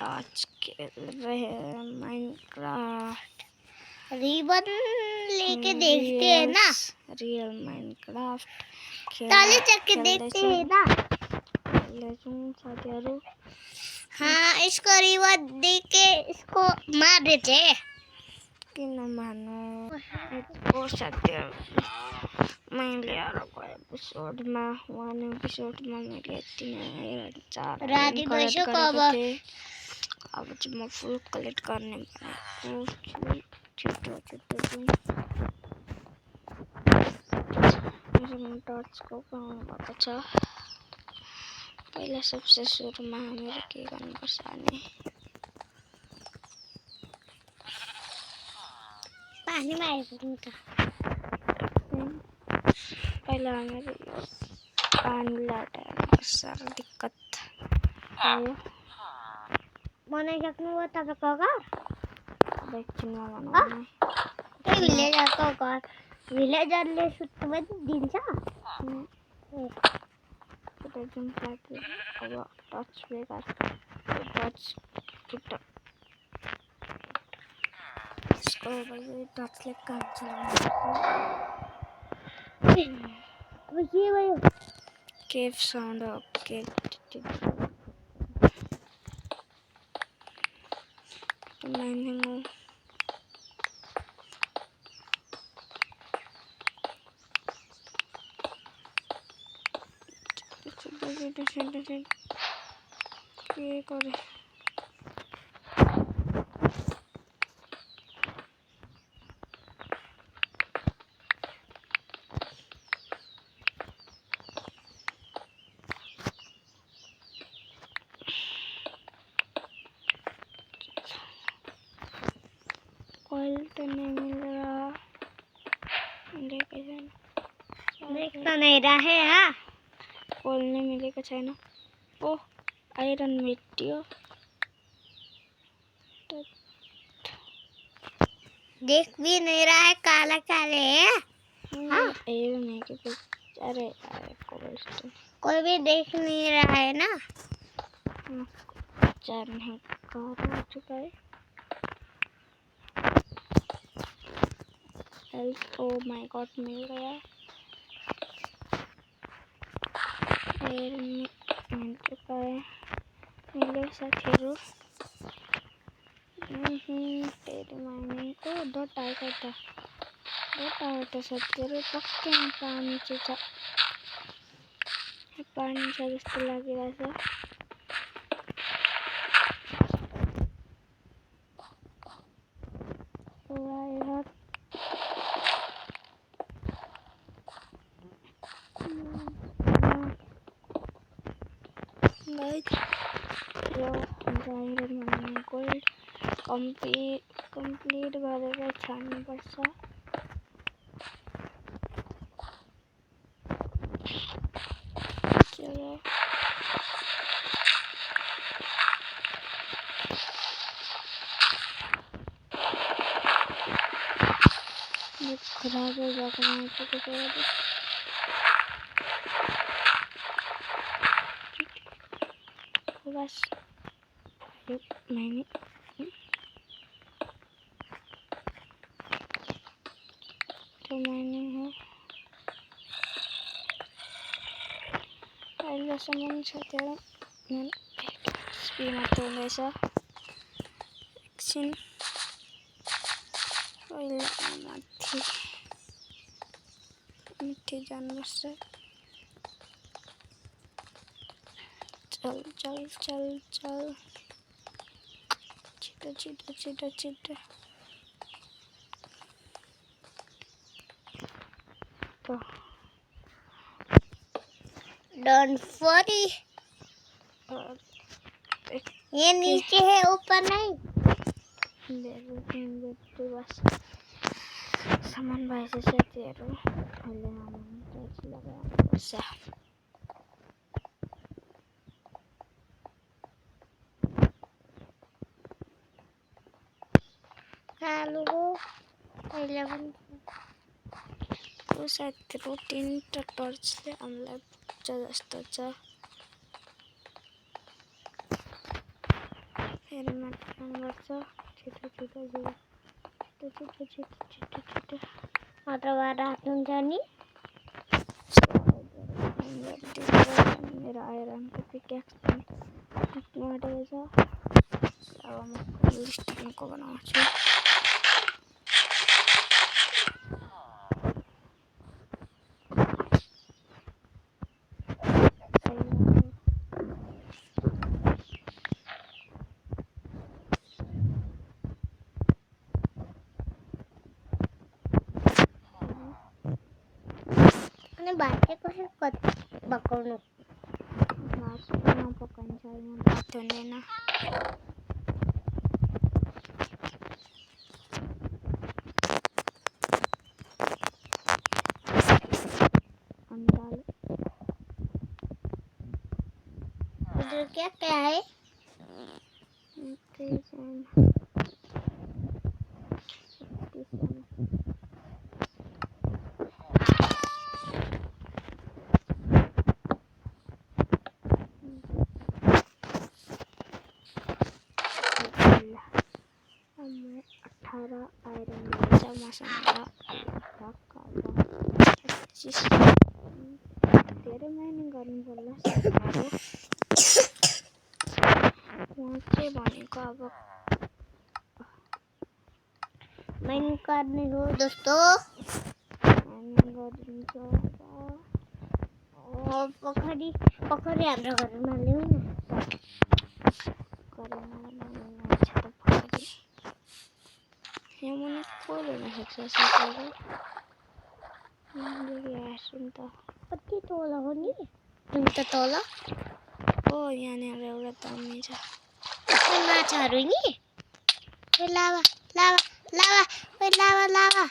आज खेल रहे हैं माइनक्राफ्ट। रिबन लेके देखते हैं ना, रियल माइनक्राफ्ट ताले चक के देखते हैं ना। हाँ, इसको रिबन दे के इसको मार देते हैं। कि न मानो इसको साथी मैले अर्को एपिसोडमा 1 एपिसोडमा मैले 3-4 राति भइसक्यो अब। अब चाहिँ म फुल कलेक्ट गर्ने भनेको छु। छिटो जाउँ। मेरोमा टर्चको पाउनु भएको छ। पहिला सबसे सुरुमा हामीले के गर्नुपर्छ भने पानीमा आइपुग्नु त। पहिला हामीले पानीलाई हटाउनुपर्छ। दिक्कत भयो। बनाइसक्नुभयो तपाईँको घर? अब एकछिनमा बनाउनु। भिलेजरको घर भिलेजरले सुत्नु पनि दिन्छ। एकदम साथी अब टच बेकार टच टुट इसको भाई टचले काम चलाउनु। अब के भयो? केव साउन्ड हो केव माइनिङ हो। के करे कोयल तो नहीं मिल रहा। देख तो नहीं रहा है। हाँ, कोयल नहीं मिलेगा छैन। ओह आयरन मेटियो देख भी नहीं रहा है, काला काले है। हाँ, आयरन है कि अरे कोबलस्टोन कोई भी देख नहीं रहा है ना। 4 नहीं कार हो चुका है। हेल्थ ओ माय गॉड मिल गया। आयरन मिल चुका है मेरे साथियों। तेरे मायने को दो टाइगर था साथियों। पक्के में पानी छ पानी छ जस्तो लागिरहेछ। गोल्ड कंप्लीट गरेर छाड्नुपर्छ। चलो खराब हो जाएगा बस मैंने तो मैंने है अहिलेसम्म छ त्यो स्पिडमा चल्दैछ। एकछिन पहिला माथि जानुपर्छ। चल चल चल चल छिटो छिटो छिटो छिटो। तो डोंट वरी, ये नीचे है, ऊपर नहीं। बस सामान भएछ साथीहरू। अहिले हामी टच लगाउनुपर्छ। साथीहरू 3टा टर्चले हामीलाई पुग्छ जस्तो छ। हेलमेट पर्छ छिटो छिटो जाऊ छिटो छिटो छिटो छिटो छिटो अटोबाट हाट्नुहुन्छ नि मेरो आइरनको पिक्याक्स पनि फुट्नु आँटेको छ अब म स्टिलको बनाउँछु अनि भात चाहिँ कसरी पकाउनु भात नपकाइन्छ यहाँ भात हुँदैन अन्दाज इधर क्या क्या है हमें 18 आयरन मिलेछ मसँग 25 धेरै माइनिङ गर्नु पर्ला म चाहिँ भनेको अब माइनिङ गर्ने हो दोस्तों माइनिङ गरिदिन्छ पोखरी हाम्रो घरमा ल्याउ न गरेन माइनिङ छ त पोखरी यहाँ मुनि खोल हुन सक्छ सबै हेर्छौँ त कति तल हो नि जुन त तल ओ यहाँनिर एउटा तम्नी छ माछाहरू नि लावा लावा लावा ओइ लावा लावा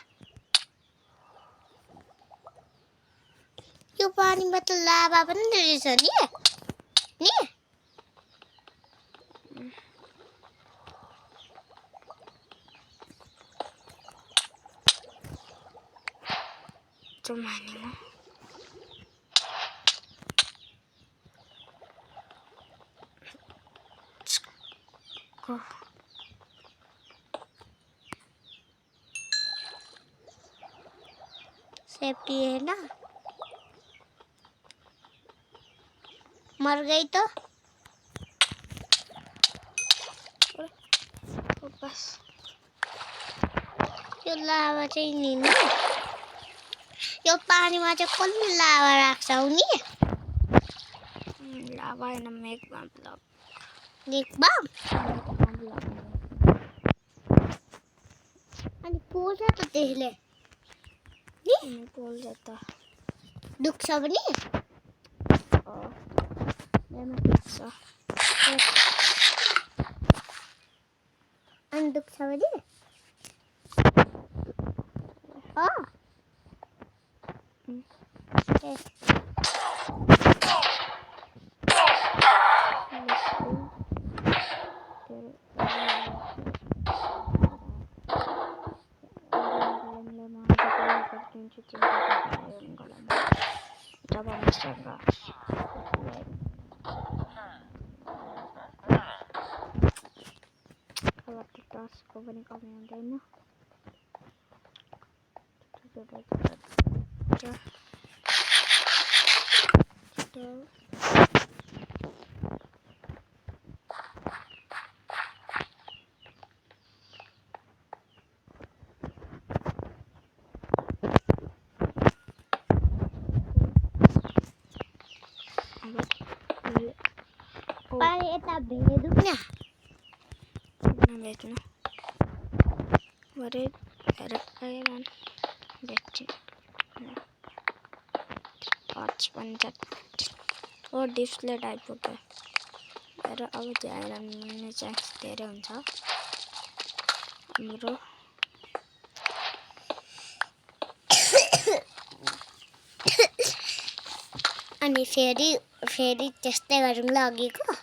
यो पानीमा त लाभा पनि रहेछ नि त्यो माइनिङ हो सेफ्टी है ना मर गई तो बस यो लाभा चाहिँ नि यो पानीमा चाहिँ कसले लाभा राख्छ नि लाभा होइन मेघ मतलब बम अनि पोल्छ त त्यसले नि पोल्छ त दुख्छ पनि यहाँ दुख्छ अनि दुख्छ भने टर्चको पनि कमी हुँदैन पानी यता भेट्नु न भेट्नु भरे आइरन भेट्छु टर्च पनि छ ओ डिस्प्ले आइपुग्यो र अब त्यो आइरन मिल्ने चान्स धेरै हुन्छ हाम्रो अनि फेरि त्यस्तै गरौँ ल अघिको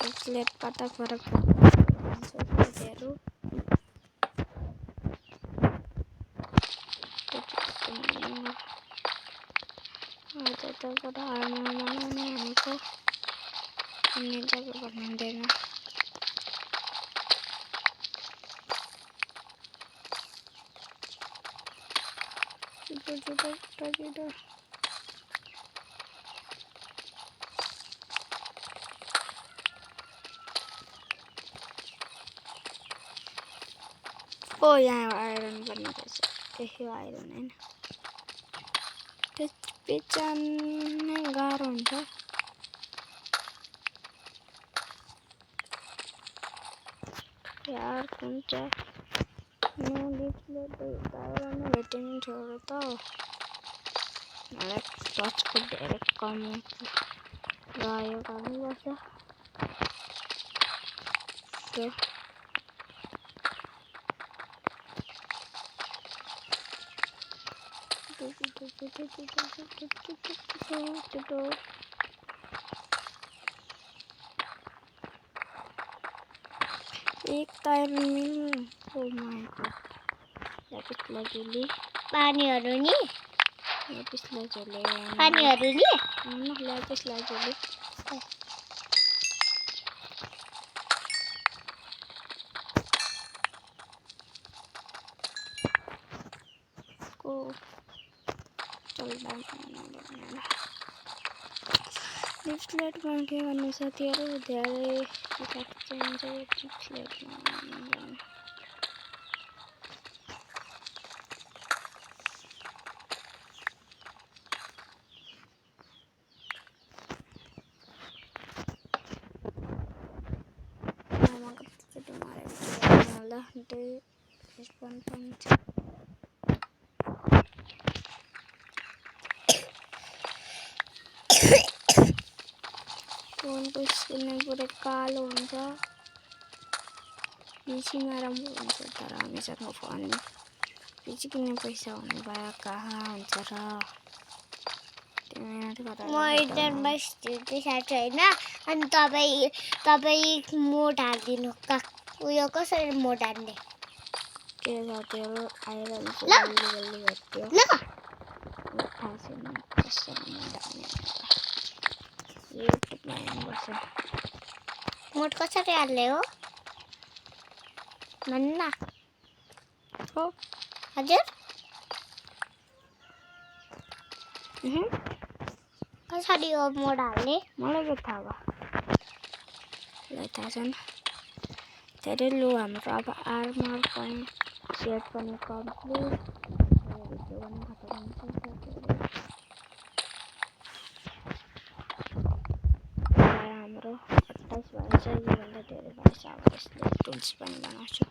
डिस्प्ले पता फरक आज त बडा बनाउने भनेको अन्य जग्गा बनाउँदैन। छिटो छिटो छिटो छिटो ओ यहाँ आइरन पनि रहेछ। यो आइरन होइन, त्यस बेच्नै गाह्रो हुन्छ। यार कुन चाहिँ आइरन भेटिने छोरो त मलाई टचको धेरै कम रह्यो गर्नुपर्छ। त्यो एक टाइम मिल oh my god lapis lazuli पानीहरू नि ल्यापिस lazuli पानीहरू नि ल्यापिस lazuli को चल्दा डिप्सलेटमा के भन्नु साथीहरू धेरै किताब चाहिन्छ यो डिप्सलेटमा आमा कतिचोटि मारेको छु होला त्यही रेस्पन्स पनि छ। फोनको स्क्रिन पुरै कालो हुन्छ, पिसीमा राम्रो हुन्छ तर हामीसँग फोन पिसी किन्ने पैसा हुने भए कहाँ हुन्छ र म इन्टरमा स्थिति साथी होइन। अनि तपाईँ मोड हालिदिनु उयो कसरी मोड हाल्ने के साथीहरू आइरहन्छ ल बल्ली भेट्यो ल थाहा छैन कसरी मोड हाल्ने युट्युबमा हेर्नुपर्छ। मोड कसरी हाल्ने हो भन्न हो हजुर उहुँ, कसरी हो मोड हाल्ने मलाई के थाहा भयो, मलाई थाहा छैन। धेरै लो हाम्रो अब आर्मर पनि सेट पनि कम्प्लिट भिडियो पनि खतम हुन्छ साथीहरू। हाम्रो 28 भएछ, योभन्दा धेरै भएछ। अब यसले टुल्स पनि बनाउँछु।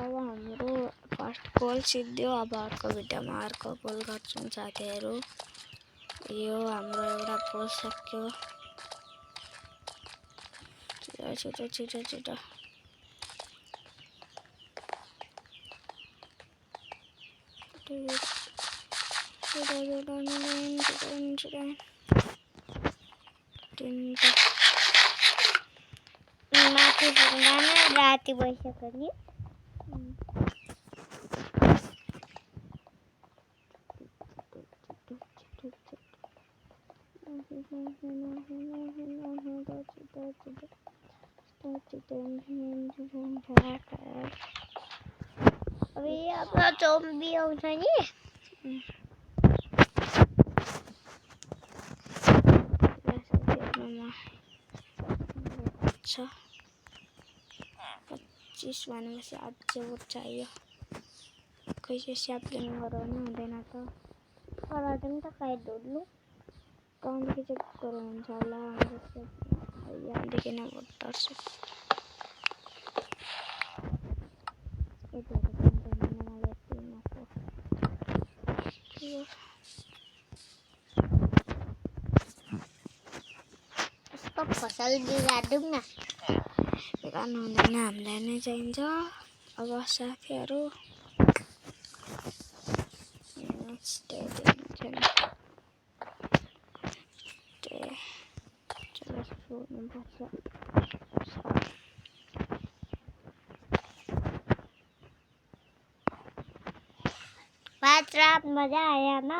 अब हाम्रो फर्स्ट गोल सिद्धियो। अब अर्को भिडियोमा अर्को गोल गर्छौँ साथीहरू। यो हाम्रो एउटा गोल सक्यो। छिटो छिटो छिटो माथि पुग्दा राति भइसक्यो नि। अब यहाँ जोम्बी आउँछ नि। अच्छा 25 भनेपछि अझै चाहियो। खै यो स्याप्लिङ गराउनु हुँदैन त गराउँदैन त खै ढुल्नु कहाँदेखि चाहिँ गराउनुहुन्छ होला हाम्रो यहाँदेखि नै भोटर्छ। यसको फसल बिगार्दौँ न। बिगार्नु हुँदैन, हामीलाई नै चाहिन्छ। अब साथीहरू भात रात मजा आया ना।